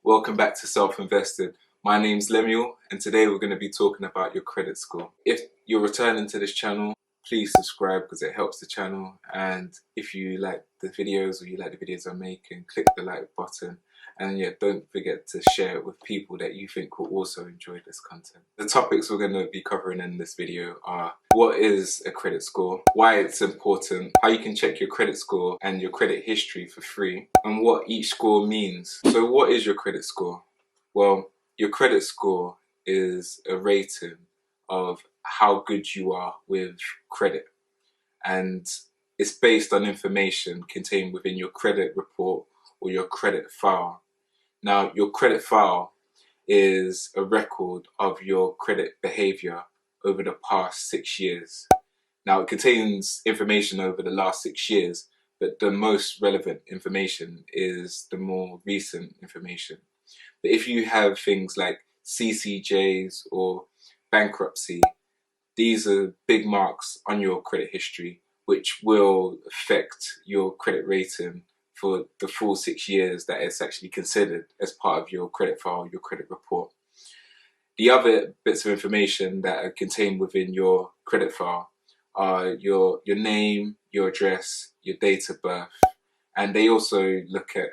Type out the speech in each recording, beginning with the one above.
Welcome back to Self-Invested. My name's Lemuel and today we're going to be talking about your credit score. If you're returning to this channel, please subscribe because it helps the channel, and if you like the videos or you like the videos I'm making, click the like button, and yeah, don't forget to share it with people that you think will also enjoy this content. The topics we're going to be covering in this video are: what is a credit score, why it's important, how you can check your credit score and your credit history for free, and what each score means. So what is your credit score? Well, your credit score is a rating of how good you are with credit, and it's based on information contained within your credit report or your credit file. Now, your credit file is a record of your credit behavior over the past 6 years. Now, it contains information over the last 6 years, but the most relevant information is the more recent information. But if you have things like CCJs or bankruptcy, these are big marks on your credit history, which will affect your credit rating for the full 6 years that it's actually considered as part of your credit file, your credit report. The other bits of information that are contained within your credit file are your name, your address, your date of birth, and they also look at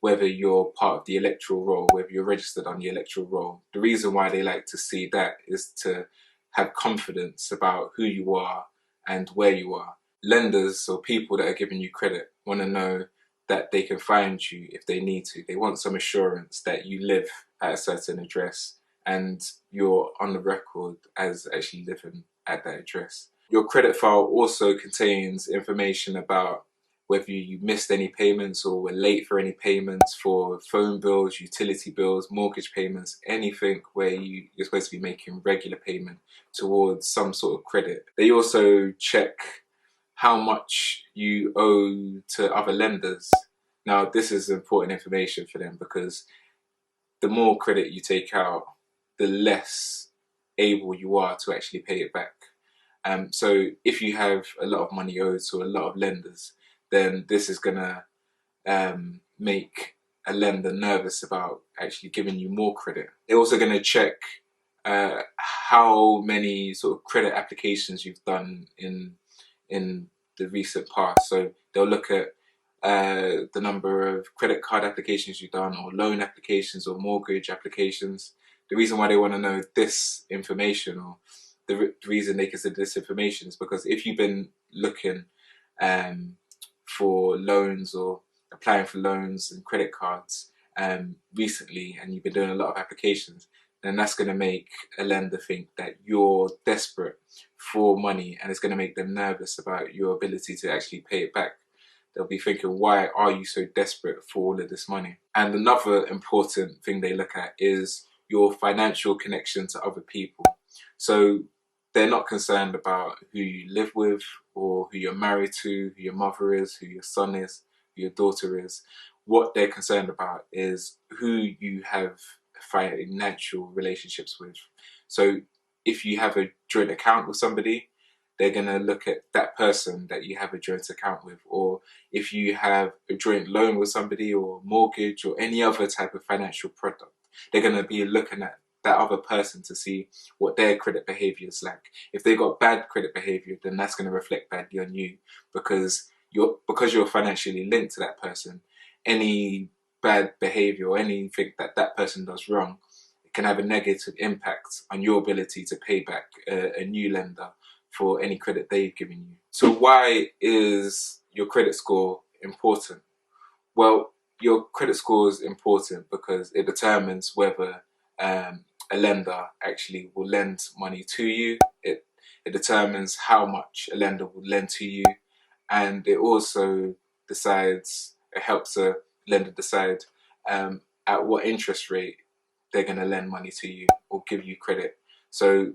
whether you're part of the electoral roll, whether you're registered on the electoral roll. The reason why they like to see that is to have confidence about who you are and where you are. Lenders or people that are giving you credit want to know that they can find you if they need to. They want some assurance that you live at a certain address and you're on the record as actually living at that address. Your credit file also contains information about whether you missed any payments or were late for any payments for phone bills, utility bills, mortgage payments, anything where you're supposed to be making regular payment towards some sort of credit. They also check how much you owe to other lenders. Now, this is important information for them because the more credit you take out, the less able you are to actually pay it back. So if you have a lot of money owed to a lot of lenders, then this is going to make a lender nervous about actually giving you more credit. They're also going to check how many sort of credit applications you've done in the recent past. So they'll look at the number of credit card applications you've done, or loan applications, or mortgage applications. The reason why they want to know this information, or the reason they consider this information, is because if you've been looking for loans or applying for loans and credit cards recently, and you've been doing a lot of applications, then that's going to make a lender think that you're desperate for money, and it's going to make them nervous about your ability to actually pay it back. They'll be thinking, why are you so desperate for all of this money? And another important thing they look at is your financial connection to other people. So they're not concerned about who you live with or who you're married to, who your mother is, who your son is, who your daughter is. What they're concerned about is who you have financial relationships with. So if you have a joint account with somebody, they're going to look at that person that you have a joint account with. Or if you have a joint loan with somebody, or mortgage, or any other type of financial product, they're going to be looking at that other person to see what their credit behavior is like. If they got bad credit behavior, then that's going to reflect badly on you, because you're financially linked to that person. Any bad behavior or anything that person does wrong, it can have a negative impact on your ability to pay back a new lender for any credit they've given you. So why is your credit score important? Well, your credit score is important because it determines whether a lender actually will lend money to you. It determines how much a lender will lend to you, and it also helps a lender decide at what interest rate they're going to lend money to you or give you credit. So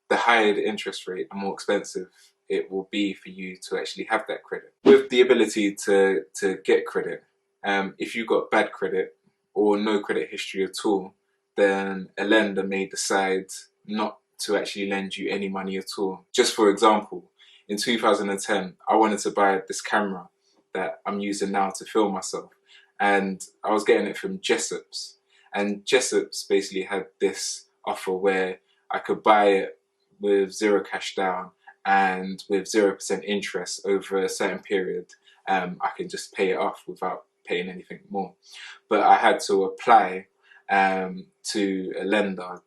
the higher the interest rate, the more expensive it will be for you to actually have that credit. With the ability to get credit, if you've got bad credit or no credit history at all, then a lender may decide not to actually lend you any money at all. Just for example, in 2010, I wanted to buy this camera that I'm using now to film myself, and I was getting it from Jessop's. And Jessup's basically had this offer where I could buy it with zero cash down and with 0% interest over a certain period. I can just pay it off without paying anything more. But I had to apply to a lender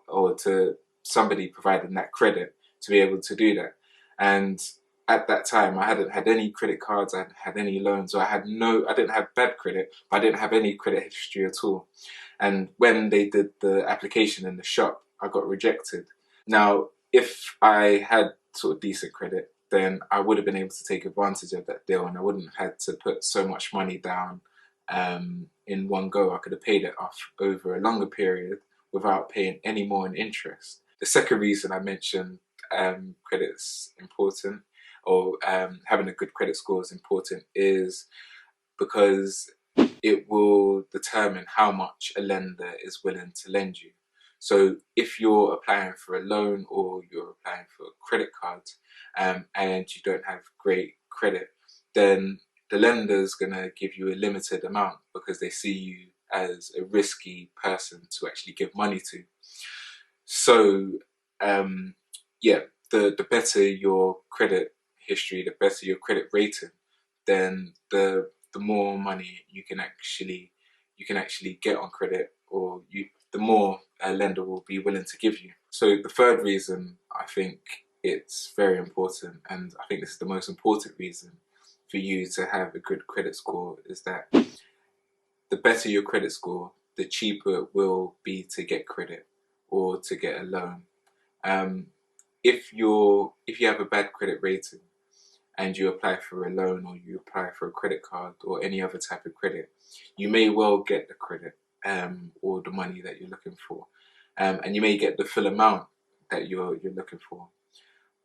or to somebody providing that credit to be able to do that. And at that time, I hadn't had any credit cards, I hadn't had any loans, or I didn't have bad credit, but I didn't have any credit history at all. And when they did the application in the shop, I got rejected. Now, if I had sort of decent credit, then I would have been able to take advantage of that deal, and I wouldn't have had to put so much money down in one go. I could have paid it off over a longer period without paying any more in interest. The second reason I mentioned credit's important, or having a good credit score is important, is because it will determine how much a lender is willing to lend you. So if you're applying for a loan or you're applying for a credit card and you don't have great credit, then the lender's going to give you a limited amount because they see you as a risky person to actually give money to. So yeah, the better your credit history, the better your credit rating, then the more money you can actually get on credit, or the more a lender will be willing to give you. So the third reason I think it's very important, and I think this is the most important reason for you to have a good credit score, is that the better your credit score, the cheaper it will be to get credit or to get a loan. If you have a bad credit rating and you apply for a loan or you apply for a credit card or any other type of credit, you may well get the credit or the money that you're looking for, and you may get the full amount that you're looking for.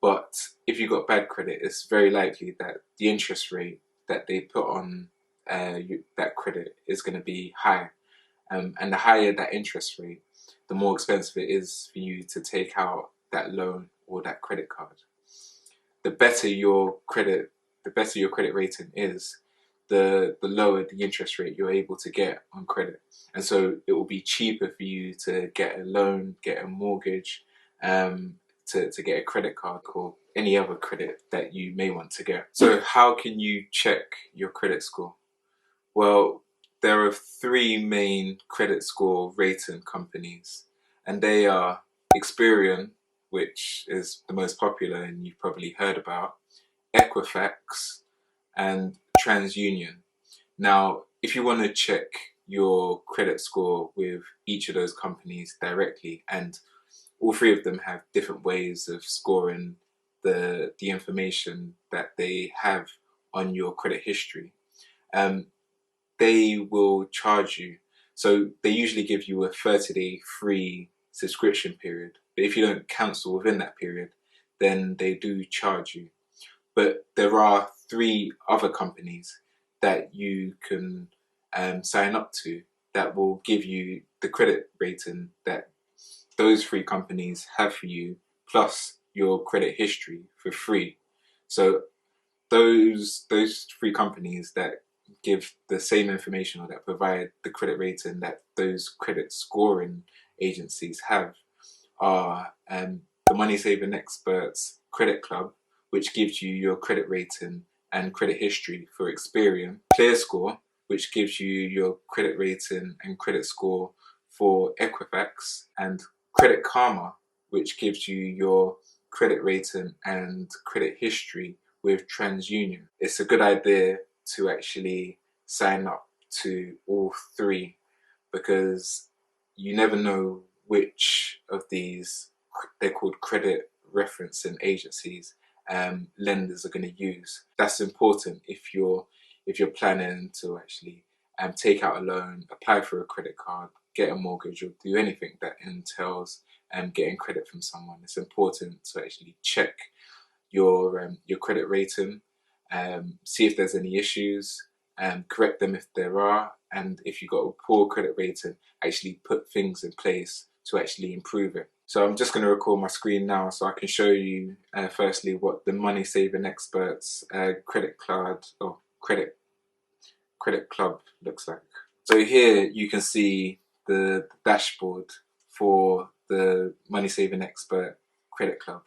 But if you've got bad credit, it's very likely that the interest rate that they put on that credit is going to be high, and the higher that interest rate, the more expensive it is for you to take out that loan or that credit card. The better your credit rating is, the lower the interest rate you're able to get on credit. And so it will be cheaper for you to get a loan, get a mortgage, to get a credit card or any other credit that you may want to get. So how can you check your credit score? Well, there are three main credit score rating companies, and they are Experian, which is the most popular and you've probably heard about, Equifax, and TransUnion. Now, if you want to check your credit score with each of those companies directly, and all three of them have different ways of scoring the information that they have on your credit history, they will charge you. So they usually give you a 30-day free subscription period. But if you don't cancel within that period, then they do charge you. But there are three other companies that you can sign up to that will give you the credit rating that those three companies have for you, plus your credit history for free. So those three companies that give the same information or that provide the credit rating that those credit scoring agencies have are the Money Saving Experts Credit Club, which gives you your credit rating and credit history for Experian; ClearScore, which gives you your credit rating and credit score for Equifax; and Credit Karma, which gives you your credit rating and credit history with TransUnion. It's a good idea to actually sign up to all three, because you never know which of these, they're called credit referencing agencies, lenders are going to use. That's important if you're planning to actually take out a loan, apply for a credit card, get a mortgage, or do anything that entails getting credit from someone. It's important to actually check your credit rating, see if there's any issues, correct them if there are, and if you've got a poor credit rating, actually put things in place to actually improve it. So I'm just going to record my screen now so I can show you firstly what the Money Saving Experts credit card or credit club looks like. So here you can see the dashboard for the Money Saving Expert Credit Club.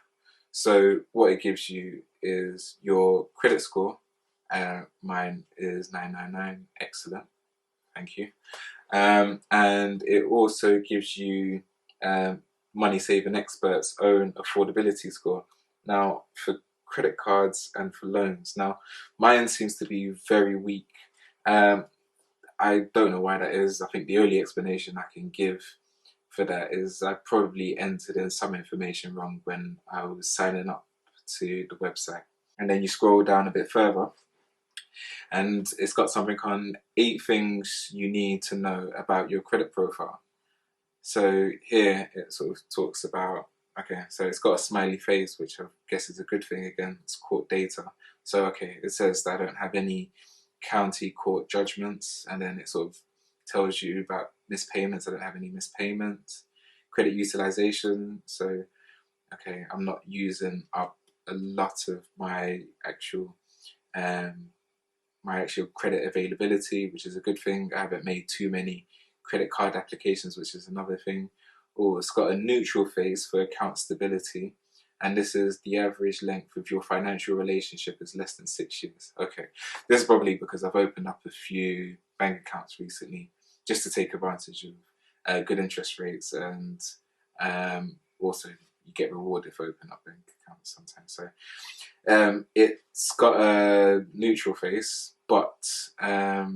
So what it gives you is your credit score. Mine is 999, excellent, thank you. And it also gives you Money Saving Expert's own affordability score. Now, for credit cards and for loans, now mine seems to be very weak. I don't know why that is. I think the only explanation I can give for that is I probably entered in some information wrong when I was signing up to the website. And then you scroll down a bit further, and it's got something on 8 things you need to know about your credit profile. So here it sort of talks about, okay, so it's got a smiley face, which I guess is a good thing. Again, it's court data. So okay, it says that I don't have any county court judgments, and then it sort of tells you about mispayments. I don't have any mispayments. Credit utilization, so okay, I'm not using up a lot of my actual credit availability, which is a good thing. I haven't made too many credit card applications, which is another thing. Oh, it's got a neutral face for account stability, and this is the average length of your financial relationship is less than 6 years. Okay, this is probably because I've opened up a few bank accounts recently just to take advantage of good interest rates, and also you get rewarded for opening up bank accounts sometimes. So it's got a neutral face, but I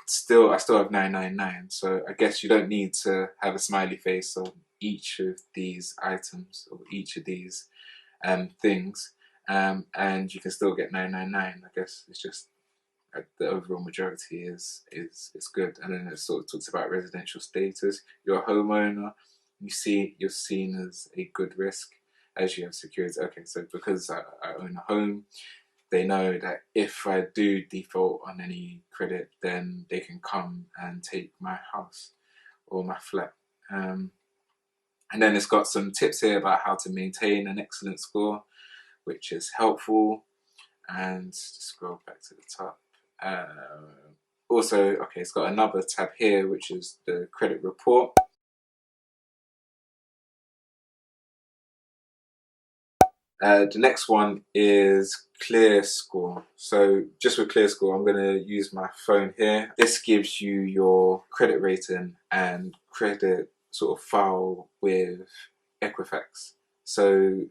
still have 999. So I guess you don't need to have a smiley face on each of these items or each of these things, and you can still get 999. I guess it's just the overall majority is good. And then it sort of talks about residential status. You're a homeowner. You're seen as a good risk as you have security. Okay, so because I own a home, they know that if I do default on any credit, then they can come and take my house or my flat. And then it's got some tips here about how to maintain an excellent score, which is helpful. And just scroll back to the top. Also, okay, it's got another tab here, which is the credit report. The next one is Clear Score. So just with Clear Score, I'm going to use my phone here. This gives you your credit rating and credit sort of file with Equifax. So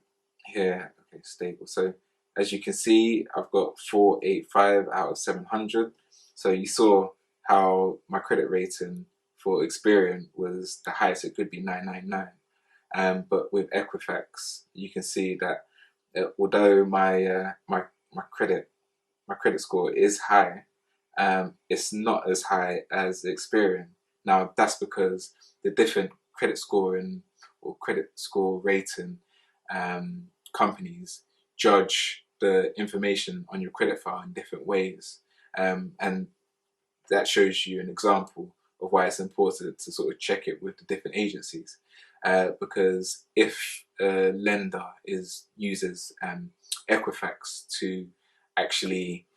here, okay, stable. So as you can see, I've got 485 out of 700. So you saw how my credit rating for Experian was the highest it could be, 999. But with Equifax, you can see that although my credit score is high, it's not as high as Experian. Now that's because the different credit scoring or credit score rating companies judge the information on your credit file in different ways, and that shows you an example of why it's important to sort of check it with the different agencies. Because if a lender uses Equifax to actually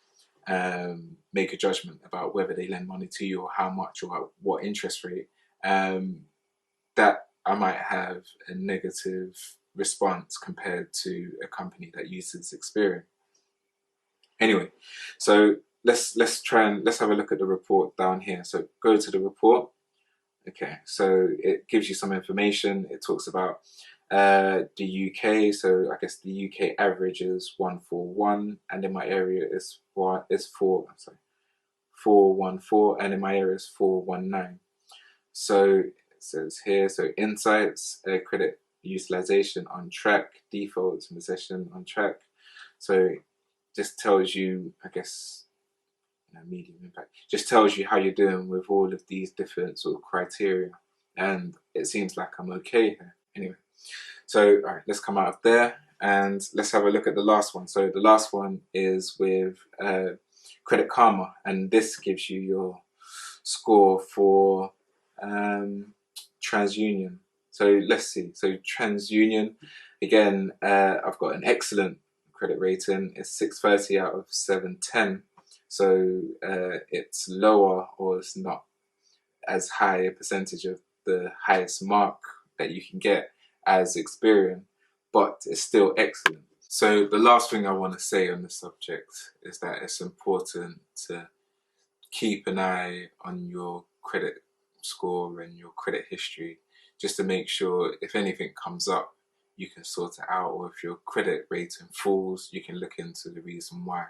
make a judgment about whether they lend money to you or how much or what interest rate, that I might have a negative response compared to a company that uses Experian. Anyway, so let's have a look at the report down here. So go to the report. Okay, so it gives you some information. It talks about the UK. So I guess the UK average is 141, and in my area is 414, and in my area is 419. So it says here, so insights, credit utilization on track, defaults and possession on track. So just tells you, I guess, medium impact, just tells you how you're doing with all of these different sort of criteria, and it seems like I'm okay here. Anyway, so all right, let's come out of there and let's have a look at the last one. So the last one is with Credit Karma, and this gives you your score for TransUnion. So let's see. So TransUnion, again, I've got an excellent credit rating. It's 630 out of 710. So it's lower, or it's not as high a percentage of the highest mark that you can get as Experian, but it's still excellent. So the last thing I want to say on the subject is that it's important to keep an eye on your credit score and your credit history, just to make sure if anything comes up, you can sort it out, or if your credit rating falls, you can look into the reason why.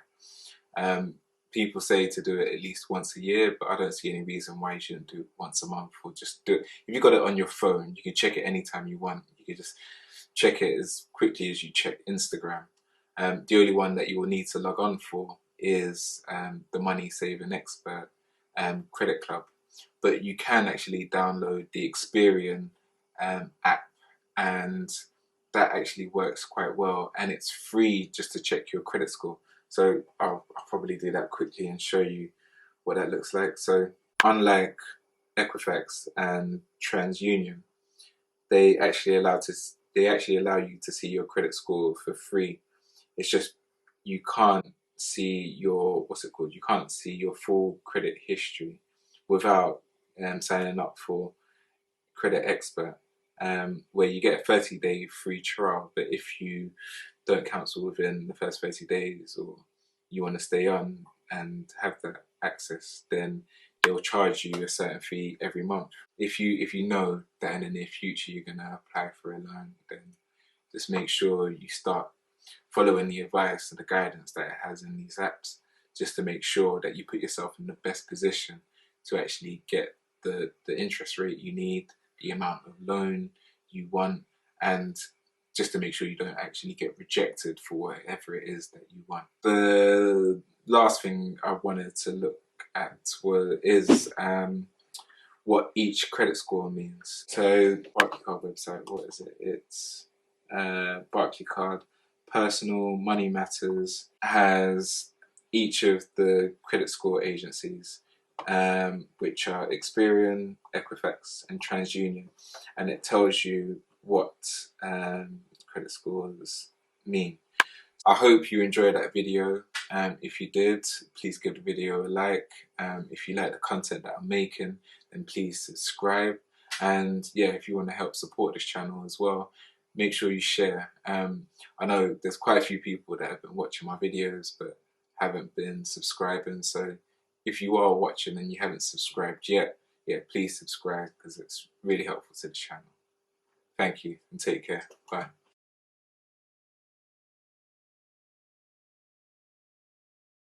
Um, People say to do it at least once a year, but I don't see any reason why you shouldn't do it once a month, or just do it. If you've got it on your phone, you can check it anytime you want. You can just check it as quickly as you check Instagram. The only one that you will need to log on for is the Money Saving Expert Credit Club. But you can actually download the Experian app, and that actually works quite well, and it's free just to check your credit score. So I'll probably do that quickly and show you what that looks like. So unlike Equifax and TransUnion, they actually allow you to see your credit score for free. It's just you can't see your, what's it called? You can't see your full credit history without signing up for Credit Expert, where you get a 30-day free trial. But if you don't cancel within the first 30 days, or you want to stay on and have that access, then they'll charge you a certain fee every month. If you know that in the near future you're going to apply for a loan, then just make sure you start following the advice and the guidance that it has in these apps, just to make sure that you put yourself in the best position to actually get the interest rate you need, the amount of loan you want, and just to make sure you don't actually get rejected for whatever it is that you want. The last thing I wanted to look at is what each credit score means. So Barclaycard website, what is it? It's Barclaycard Personal Money Matters has each of the credit score agencies, which are Experian, Equifax, and TransUnion, and it tells you what credit scores mean. I hope you enjoyed that video. If you did, please give the video a like. If you like the content that I'm making, then please subscribe. And yeah, if you want to help support this channel as well, make sure you share. I know there's quite a few people that have been watching my videos but haven't been subscribing. So if you are watching and you haven't subscribed yet, yeah, please subscribe, because it's really helpful to the channel. Thank you and take care. Bye.